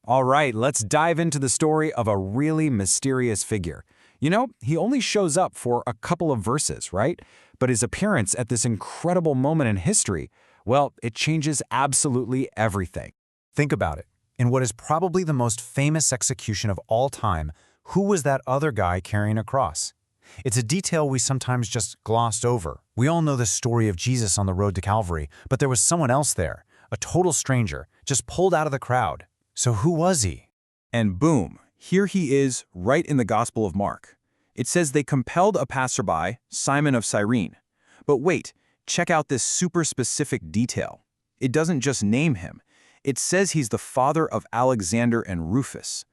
All right, let's dive into the story of a really mysterious figure. He only shows up for a couple of verses, right? But his appearance at this incredible moment in history, well, it changes absolutely everything. Think about it. In what is probably the most famous execution of all time, who was that other guy carrying a cross? It's a detail we sometimes just glossed over. We all know the story of Jesus on the road to Calvary, but there was someone else there, a total stranger, just pulled out of the crowd. So who was he? And boom, here he is right in the Gospel of Mark. It says they compelled a passerby, Simon of Cyrene. But wait, check out this super specific detail. It doesn't just name him. It says he's the father of Alexander and Rufus.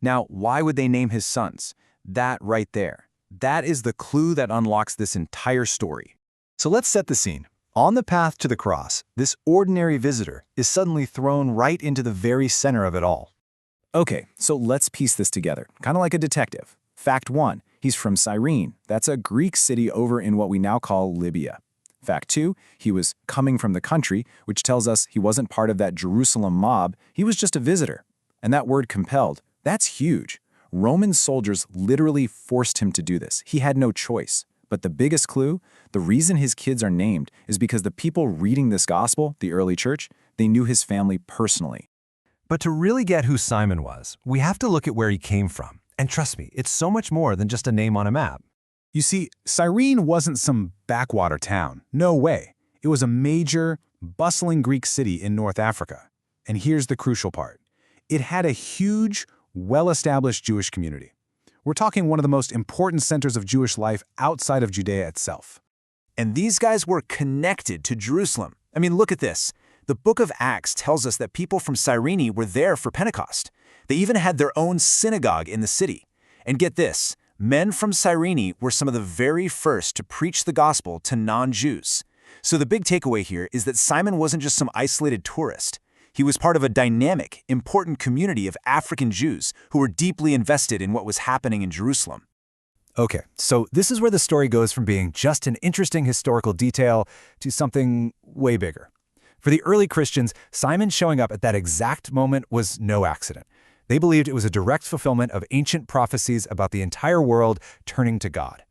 Now, why would they name his sons? That right there. That is the clue that unlocks this entire story. So let's set the scene. On the path to the cross, this ordinary visitor is suddenly thrown right into the very center of it all. Okay, so let's piece this together, kind of like a detective. Fact 1, he's from Cyrene. That's a Greek city over in what we now call Libya. Fact 2, he was coming from the country, which tells us he wasn't part of that Jerusalem mob, he was just a visitor. And that word compelled, that's huge. Roman soldiers literally forced him to do this. He had no choice. But the biggest clue, the reason his kids are named is because the people reading this gospel, the early church, they knew his family personally. But to really get who Simon was, we have to look at where he came from. And trust me, it's so much more than just a name on a map. You see, Cyrene wasn't some backwater town. No way. It was a major, bustling Greek city in North Africa. And here's the crucial part. It had a huge, well-established Jewish community. We're talking one of the most important centers of Jewish life outside of Judea itself. And these guys were connected to Jerusalem. I mean, look at this. The book of Acts tells us that people from Cyrene were there for Pentecost. They even had their own synagogue in the city. And get this, men from Cyrene were some of the very first to preach the gospel to non-Jews. So the big takeaway here is that Simon wasn't just some isolated tourist. He was part of a dynamic, important community of African Jews who were deeply invested in what was happening in Jerusalem. Okay, so this is where the story goes from being just an interesting historical detail to something way bigger. For the early Christians, Simon showing up at that exact moment was no accident. They believed it was a direct fulfillment of ancient prophecies about the entire world turning to God.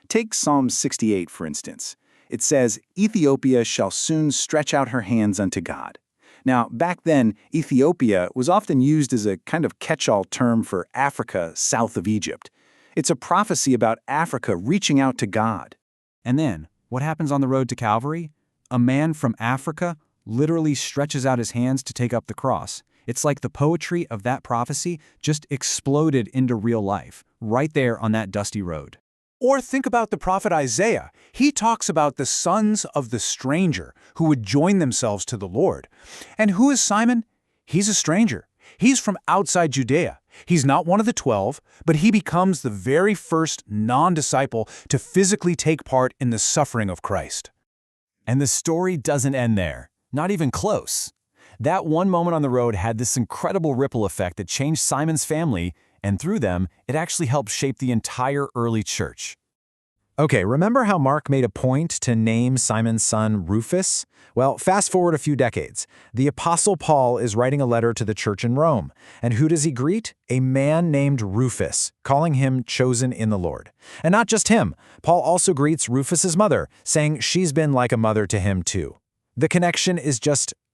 Take Psalm 68, for instance. It says, "Ethiopia shall soon stretch out her hands unto God." Now, back then, Ethiopia was often used as a kind of catch-all term for Africa south of Egypt. It's a prophecy about Africa reaching out to God. And then, what happens on the road to Calvary? A man from Africa literally stretches out his hands to take up the cross. It's like the poetry of that prophecy just exploded into real life, right there on that dusty road. Or think about the prophet Isaiah. He talks about the sons of the stranger who would join themselves to the Lord. And who is Simon? He's a stranger. He's from outside Judea. He's not one of the 12, but he becomes the very first non-disciple to physically take part in the suffering of Christ. And the story doesn't end there. Not even close. That one moment on the road had this incredible ripple effect that changed Simon's family, and through them, it actually helped shape the entire early church. Okay, remember how Mark made a point to name Simon's son Rufus? Well, fast forward a few decades. The Apostle Paul is writing a letter to the church in Rome. And who does he greet? A man named Rufus, calling him chosen in the Lord. And not just him. Paul also greets Rufus's mother, saying she's been like a mother to him too. The connection is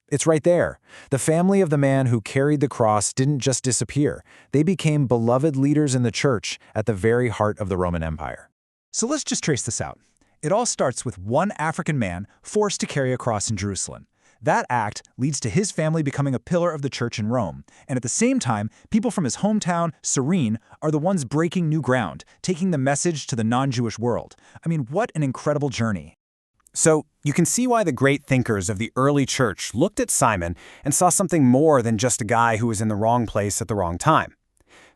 it's right there. The family of the man who carried the cross didn't just disappear. They became beloved leaders in the church at the very heart of the Roman Empire. So let's just trace this out. It all starts with one African man forced to carry a cross in Jerusalem. That act leads to his family becoming a pillar of the church in Rome. And at the same time, people from his hometown, Cyrene, are the ones breaking new ground, taking the message to the non-Jewish world. I mean, what an incredible journey. So you can see why the great thinkers of the early church looked at Simon and saw something more than just a guy who was in the wrong place at the wrong time.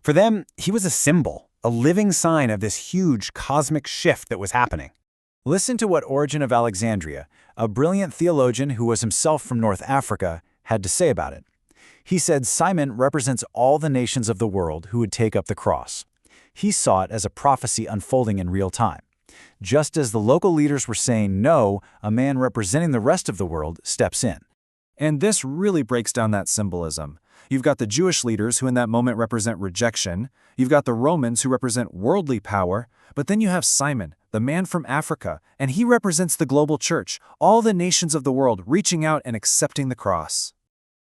For them, he was a symbol, a living sign of this huge cosmic shift that was happening. Listen to what Origen of Alexandria, a brilliant theologian who was himself from North Africa, had to say about it. He said Simon represents all the nations of the world who would take up the cross. He saw it as a prophecy unfolding in real time. Just as the local leaders were saying no, a man representing the rest of the world steps in. And this really breaks down that symbolism. You've got the Jewish leaders who in that moment represent rejection. You've got the Romans who represent worldly power. But then you have Simon, the man from Africa, and he represents the global church, all the nations of the world reaching out and accepting the cross.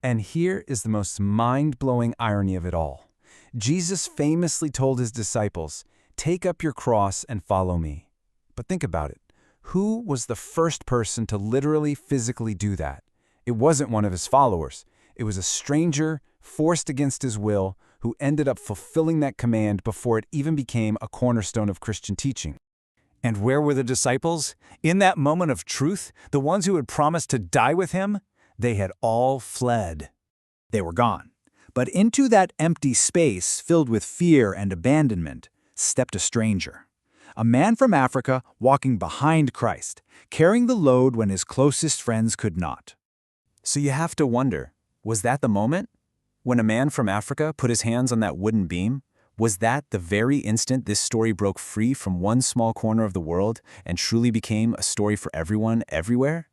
And here is the most mind-blowing irony of it all. Jesus famously told his disciples, "Take up your cross and follow me." But think about it. Who was the first person to literally, physically do that? It wasn't one of his followers. It was a stranger, forced against his will, who ended up fulfilling that command before it even became a cornerstone of Christian teaching. And where were the disciples? In that moment of truth, the ones who had promised to die with him, they had all fled. They were gone. But into that empty space filled with fear and abandonment stepped a stranger. A man from Africa walking behind Christ, carrying the load when his closest friends could not. So you have to wonder, was that the moment? When a man from Africa put his hands on that wooden beam, was that the very instant this story broke free from one small corner of the world and truly became a story for everyone, everywhere?